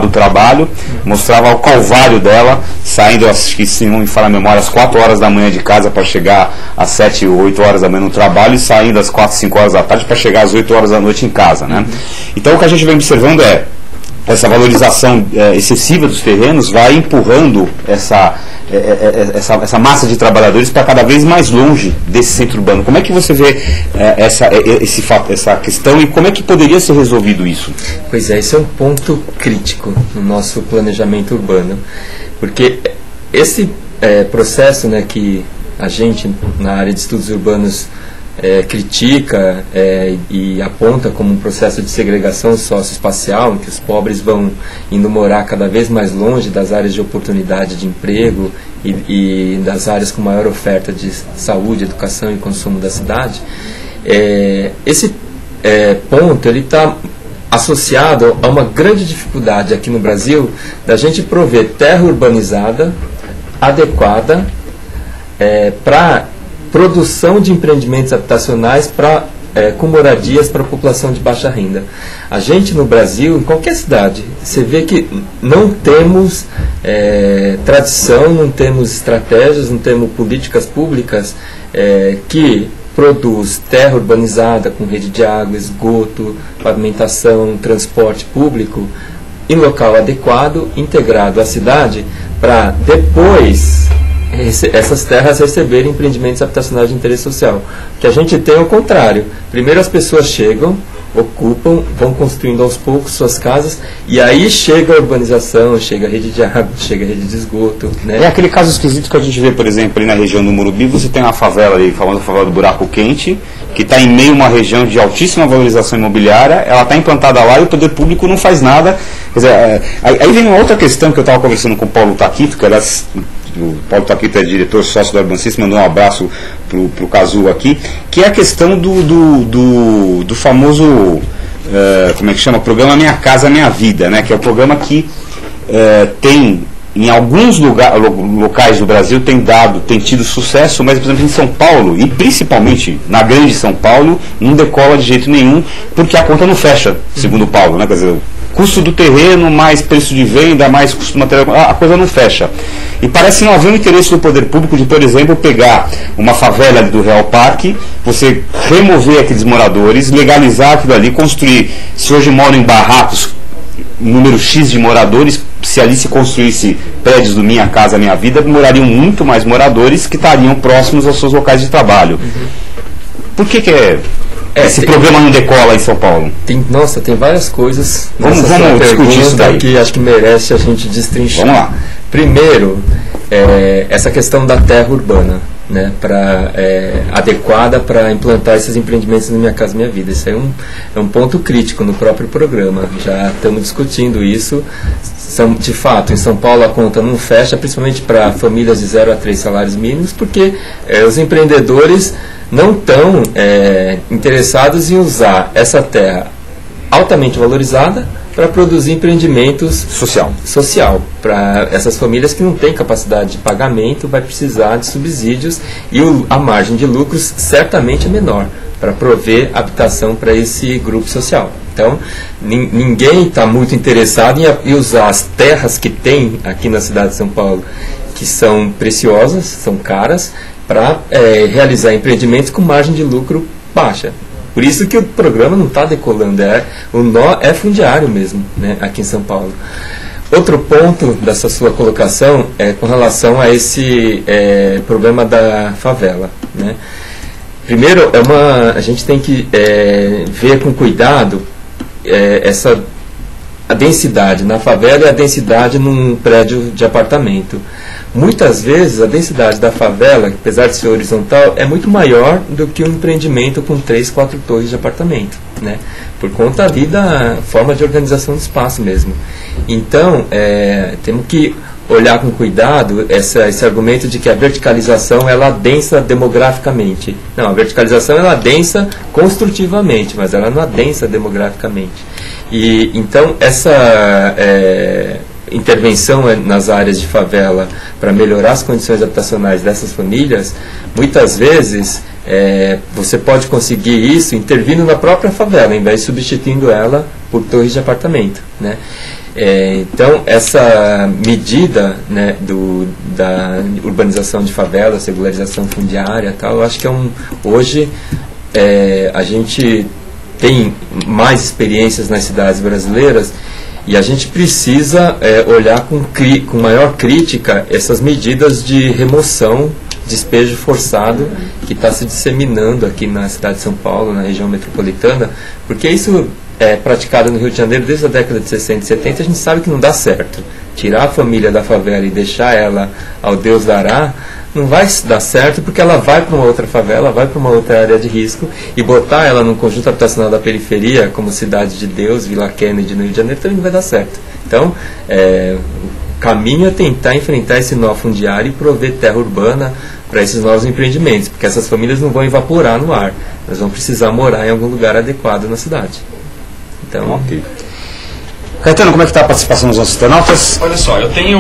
do trabalho, mostrava o calvário dela, saindo, acho que se não me falha a memória, às 4 horas da manhã de casa para chegar às 7 ou 8 horas da manhã no trabalho, e saindo às 4, 5 horas da tarde para chegar às 8 horas da noite em casa, né? Então o que a gente vem observando é essa valorização excessiva dos terrenos vai empurrando essa massa de trabalhadores para cada vez mais longe desse centro urbano. Como é que você vê essa questão e como é que poderia ser resolvido isso? Pois é, esse é um ponto crítico no nosso planejamento urbano, porque esse processo, né, que a gente na área de estudos urbanos critica e aponta como um processo de segregação socioespacial, em que os pobres vão indo morar cada vez mais longe das áreas de oportunidade de emprego e das áreas com maior oferta de saúde, educação e consumo da cidade. Esse ponto ele está associado a uma grande dificuldade aqui no Brasil da gente prover terra urbanizada adequada para produção de empreendimentos habitacionais com moradias para a população de baixa renda. A gente no Brasil, em qualquer cidade, você vê que não temos tradição, não temos estratégias, não temos políticas públicas que produz terra urbanizada com rede de água, esgoto, pavimentação, transporte público em local adequado, integrado à cidade, para depois essas terras receberem empreendimentos habitacionais de interesse social. O que a gente tem é o contrário. Primeiro as pessoas chegam, ocupam, vão construindo aos poucos suas casas, e aí chega a urbanização, chega a rede de água, chega a rede de esgoto, né? É aquele caso esquisito que a gente vê, por exemplo, ali na região do Morumbi, você tem uma favela ali, a famosa favela do Buraco Quente, que está em meio a uma região de altíssima valorização imobiliária, ela está implantada lá e o poder público não faz nada. Quer dizer, aí vem uma outra questão que eu estava conversando com o Paulo Taquito, que aliás, o Paulo Taquito é diretor sócio do Urban System, mandou um abraço para o Cazu aqui, que é a questão do famoso, como é que chama? Programa Minha Casa Minha Vida, né? Que é o programa que tem, em alguns locais do Brasil, tem tido sucesso, mas, por exemplo, em São Paulo, e principalmente na grande São Paulo, não decola de jeito nenhum, porque a conta não fecha, segundo o Paulo, né? Quer dizer, custo do terreno, mais preço de venda, mais custo do material, a coisa não fecha. E parece não haver um interesse do poder público de, por exemplo, pegar uma favela ali do Real Parque, você remover aqueles moradores, legalizar aquilo ali, construir. Se hoje moram em barracos, número X de moradores, se ali se construísse prédios do Minha Casa Minha Vida, morariam muito mais moradores que estariam próximos aos seus locais de trabalho. Por que esse programa não decola em São Paulo? Tem várias coisas. Vamos discutir isso daí. Que acho que merece a gente destrinchar. Vamos lá. Primeiro, essa questão da terra urbana, né, adequada para implantar esses empreendimentos no Minha Casa Minha Vida. Isso aí é um ponto crítico no próprio programa. Já estamos discutindo isso. De fato, em São Paulo a conta não fecha, principalmente para famílias de 0 a 3 salários mínimos, porque os empreendedores não estão interessados em usar essa terra altamente valorizada para produzir empreendimentos social para essas famílias que não têm capacidade de pagamento, vai precisar de subsídios e a margem de lucros certamente é menor para prover habitação para esse grupo social. Então, ninguém está muito interessado em usar as terras que tem aqui na cidade de São Paulo, que são preciosas, são caras, para realizar empreendimentos com margem de lucro baixa. Por isso que o programa não está decolando, o nó é fundiário mesmo, né, aqui em São Paulo. Outro ponto dessa sua colocação é com relação a esse problema da favela, né? Primeiro, a gente tem que ver com cuidado a densidade na favela e a densidade num prédio de apartamento. Muitas vezes a densidade da favela, apesar de ser horizontal, é muito maior do que um empreendimento com 3, 4 torres de apartamento, né? Por conta ali da forma de organização do espaço mesmo. Então, temos que olhar com cuidado esse argumento de que a verticalização ela adensa demograficamente. Não, a verticalização ela adensa construtivamente, mas ela não adensa demograficamente. E então essa intervenção nas áreas de favela para melhorar as condições habitacionais dessas famílias, muitas vezes você pode conseguir isso intervindo na própria favela, em vez de substituindo ela por torres de apartamento, né? Então, essa medida, né, da urbanização de favelas, regularização fundiária, tal, eu acho que hoje a gente tem mais experiências nas cidades brasileiras e a gente precisa olhar com maior crítica essas medidas de remoção, despejo forçado que está se disseminando aqui na cidade de São Paulo, na região metropolitana, porque isso é praticado no Rio de Janeiro desde a década de 60 e 70, a gente sabe que não dá certo. Tirar a família da favela e deixar ela ao Deus dará, não vai dar certo, porque ela vai para uma outra favela, vai para uma outra área de risco, e botar ela num conjunto habitacional da periferia, como Cidade de Deus, Vila Kennedy, no Rio de Janeiro, também não vai dar certo. Então, o caminho é tentar enfrentar esse nó fundiário e prover terra urbana para esses novos empreendimentos, porque essas famílias não vão evaporar no ar, elas vão precisar morar em algum lugar adequado na cidade. Então, ok. Caetano, como é que está a participação dos nossos internautas? Olha só, eu tenho...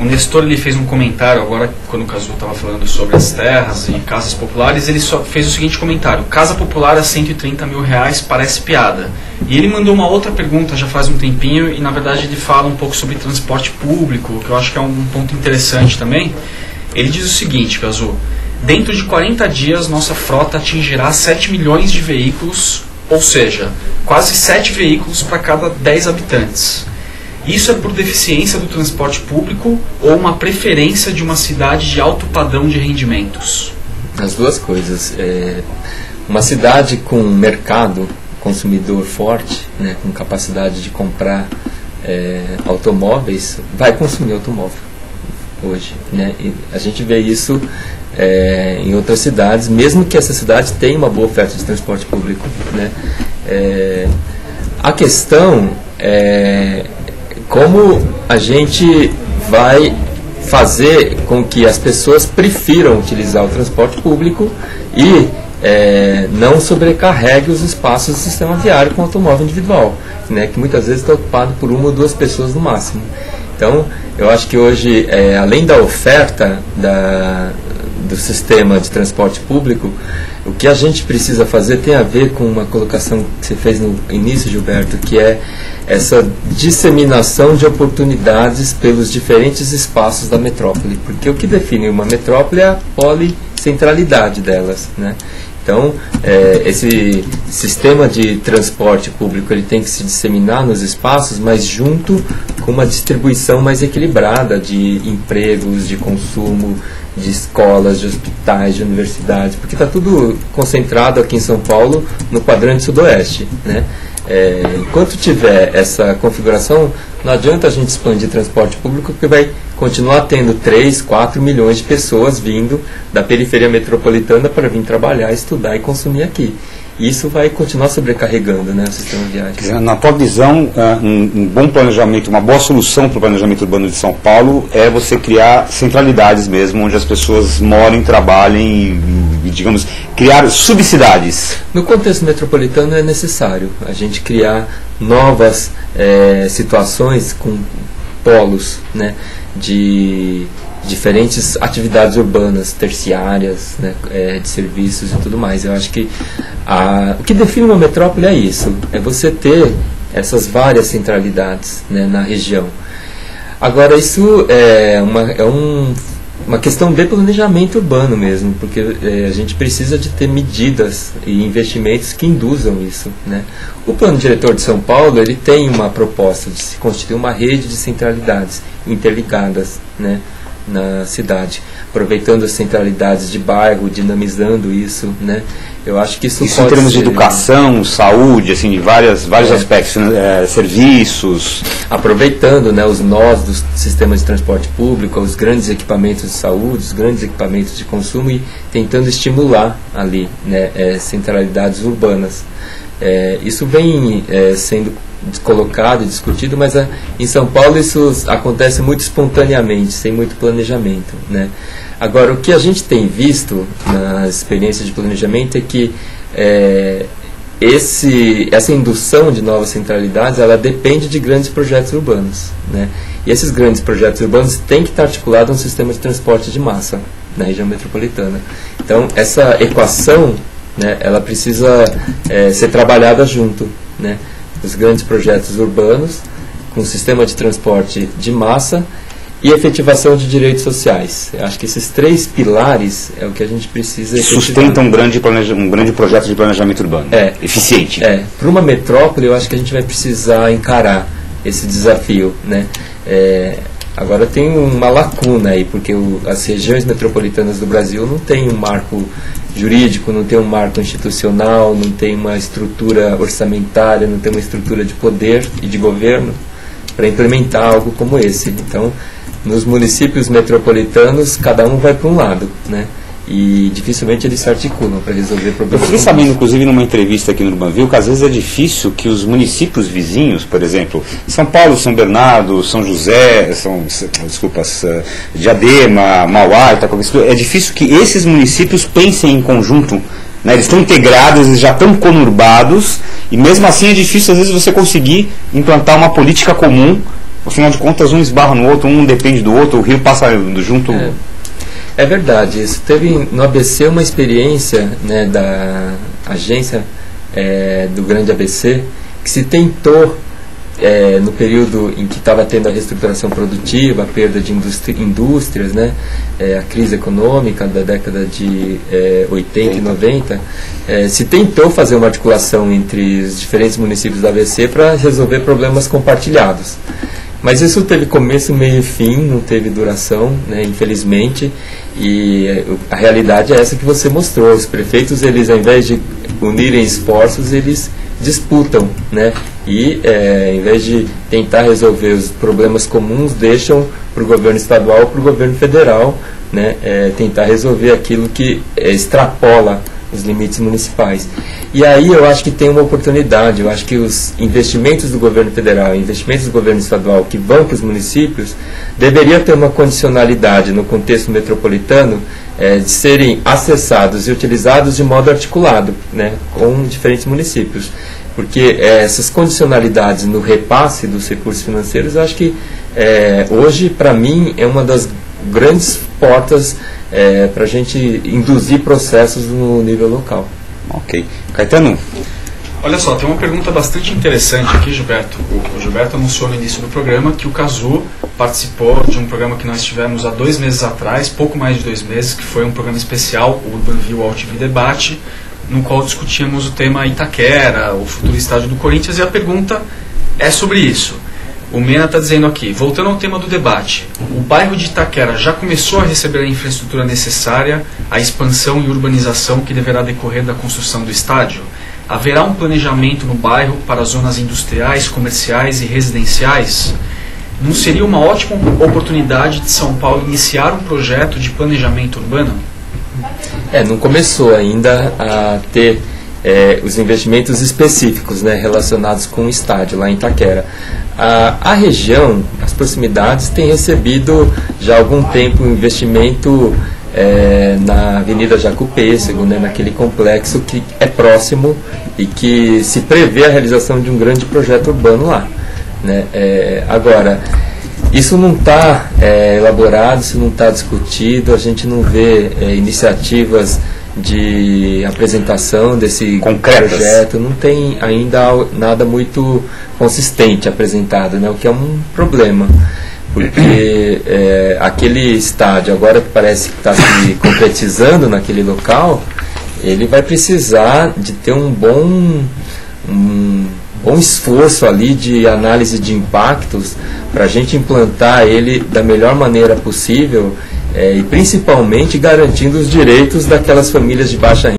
O Nestor, ele fez um comentário agora, quando o Cazu estava falando sobre as terras e casas populares, ele só fez o seguinte comentário: casa popular a 130 mil reais parece piada. E ele mandou uma outra pergunta já faz um tempinho, e na verdade ele fala um pouco sobre transporte público, que eu acho que é um ponto interessante também. Ele diz o seguinte, Cazu: dentro de 40 dias nossa frota atingirá 7 milhões de veículos, ou seja, quase 7 veículos para cada 10 habitantes. Isso é por deficiência do transporte público ou uma preferência de uma cidade de alto padrão de rendimentos? As duas coisas. Uma cidade com mercado consumidor forte, né, com capacidade de comprar automóveis, vai consumir automóvel hoje, né? E a gente vê isso em outras cidades, mesmo que essa cidade tenha uma boa oferta de transporte público, né? A questão é como a gente vai fazer com que as pessoas prefiram utilizar o transporte público e não sobrecarregue os espaços do sistema viário com automóvel individual, né, que muitas vezes está ocupado por uma ou duas pessoas no máximo. Então, eu acho que hoje, além da oferta do sistema de transporte público, o que a gente precisa fazer tem a ver com uma colocação que você fez no início, Gilberto, que é essa disseminação de oportunidades pelos diferentes espaços da metrópole, porque o que define uma metrópole é a policentralidade delas, né? Então, esse sistema de transporte público ele tem que se disseminar nos espaços, mas junto com uma distribuição mais equilibrada de empregos, de consumo, de escolas, de hospitais, de universidades, porque está tudo concentrado aqui em São Paulo no quadrante sudoeste, né? Enquanto tiver essa configuração, não adianta a gente expandir transporte público, porque vai continuar tendo 3, 4 milhões de pessoas vindo da periferia metropolitana para vir trabalhar, estudar e consumir aqui. E isso vai continuar sobrecarregando, né, o sistema viário. Na tua visão, um bom planejamento, uma boa solução para o planejamento urbano de São Paulo é você criar centralidades mesmo, onde as pessoas morem, trabalhem e digamos, criar subcidades. No contexto metropolitano é necessário a gente criar novas situações com polos, né, de diferentes atividades urbanas, terciárias, né, de serviços e tudo mais. Eu acho que o que define uma metrópole é isso, é você ter essas várias centralidades, né, na região. Agora, isso é uma questão de planejamento urbano mesmo, porque a gente precisa de ter medidas e investimentos que induzam isso, né? O Plano Diretor de São Paulo ele tem uma proposta de se constituir uma rede de centralidades interligadas, né, na cidade, aproveitando as centralidades de bairro, dinamizando isso, né? Eu acho que isso pode em termos de ser, educação, saúde, assim, de vários aspectos, né? Serviços. Aproveitando, né, os nós do sistema de transporte público, os grandes equipamentos de saúde, os grandes equipamentos de consumo e tentando estimular ali, né, centralidades urbanas. Isso vem sendo colocado e discutido, mas em São Paulo isso acontece muito espontaneamente, sem muito planejamento, né? Agora, o que a gente tem visto nas experiências de planejamento é que essa indução de novas centralidades, ela depende de grandes projetos urbanos, né? E esses grandes projetos urbanos têm que estar articulados a um sistema de transporte de massa na região metropolitana. Então, essa equação, né, ela precisa ser trabalhada junto, né? Os grandes projetos urbanos com um sistema de transporte de massa e efetivação de direitos sociais. Eu acho que esses 3 pilares é o que a gente precisa efetivar. Sustenta um grande projeto de planejamento urbano, eficiente. Para uma metrópole, eu acho que a gente vai precisar encarar esse desafio, né? Agora tem uma lacuna aí, porque as regiões metropolitanas do Brasil não tem um marco jurídico, não tem um marco institucional, não tem uma estrutura orçamentária, não tem uma estrutura de poder e de governo para implementar algo como esse. Então, nos municípios metropolitanos, cada um vai para um lado, né? E dificilmente eles se articulam para resolver problemas. Eu fiquei sabendo, inclusive, numa entrevista aqui no Urbanville, que às vezes é difícil que os municípios vizinhos, por exemplo, São Paulo, São Bernardo, São José, Diadema, Mauá, é difícil que esses municípios pensem em conjunto, né? Eles estão integrados, eles já estão conurbados, e mesmo assim é difícil, às vezes, você conseguir implantar uma política comum. Afinal de contas, um esbarra no outro, um depende do outro, o rio passa junto. É verdade, isso teve no ABC uma experiência, né, da agência do Grande ABC, que se tentou, no período em que estava tendo a reestruturação produtiva, a perda de indústrias, né, a crise econômica da década de 80 e 90, se tentou fazer uma articulação entre os diferentes municípios da ABC para resolver problemas compartilhados. Mas isso teve começo, meio e fim, não teve duração, né, infelizmente, e a realidade é essa que você mostrou. Os prefeitos, eles, ao invés de unirem esforços, eles disputam, né, e em vez de tentar resolver os problemas comuns, deixam para o governo estadual ou para o governo federal, né, tentar resolver aquilo que extrapola os limites municipais. E aí eu acho que tem uma oportunidade. Eu acho que os investimentos do governo federal e investimentos do governo estadual que vão para os municípios deveria ter uma condicionalidade no contexto metropolitano de serem acessados e utilizados de modo articulado, né, com diferentes municípios. Porque essas condicionalidades no repasse dos recursos financeiros, eu acho que hoje, para mim, é uma das grandes portas para a gente induzir processos no nível local. Ok. Caetano? Olha só, tem uma pergunta bastante interessante aqui, Gilberto. O Gilberto anunciou no início do programa que o Cazu participou de um programa que nós tivemos há 2 meses atrás, pouco mais de 2 meses, que foi um programa especial, o Urbanville AltV Debate, no qual discutíamos o tema Itaquera, o futuro estádio do Corinthians, e a pergunta é sobre isso. O Mena está dizendo aqui, voltando ao tema do debate, o bairro de Itaquera já começou a receber a infraestrutura necessária, a expansão e urbanização que deverá decorrer da construção do estádio? Haverá um planejamento no bairro para zonas industriais, comerciais e residenciais? Não seria uma ótima oportunidade de São Paulo iniciar um projeto de planejamento urbano? Não começou ainda a ter os investimentos específicos, né, relacionados com o estádio lá em Itaquera. A região, as proximidades, têm recebido já há algum tempo um investimento na Avenida Jaco Pêssego, né, naquele complexo que é próximo e que se prevê a realização de um grande projeto urbano lá, né. Agora, isso não está elaborado, isso não está discutido, a gente não vê iniciativas de apresentação desse projeto, não tem ainda nada muito consistente apresentado, né, o que é um problema, porque aquele estádio, agora que parece que está se concretizando naquele local, ele vai precisar de ter um bom esforço ali de análise de impactos para a gente implantar ele da melhor maneira possível, e principalmente garantindo os direitos daquelas famílias de baixa renda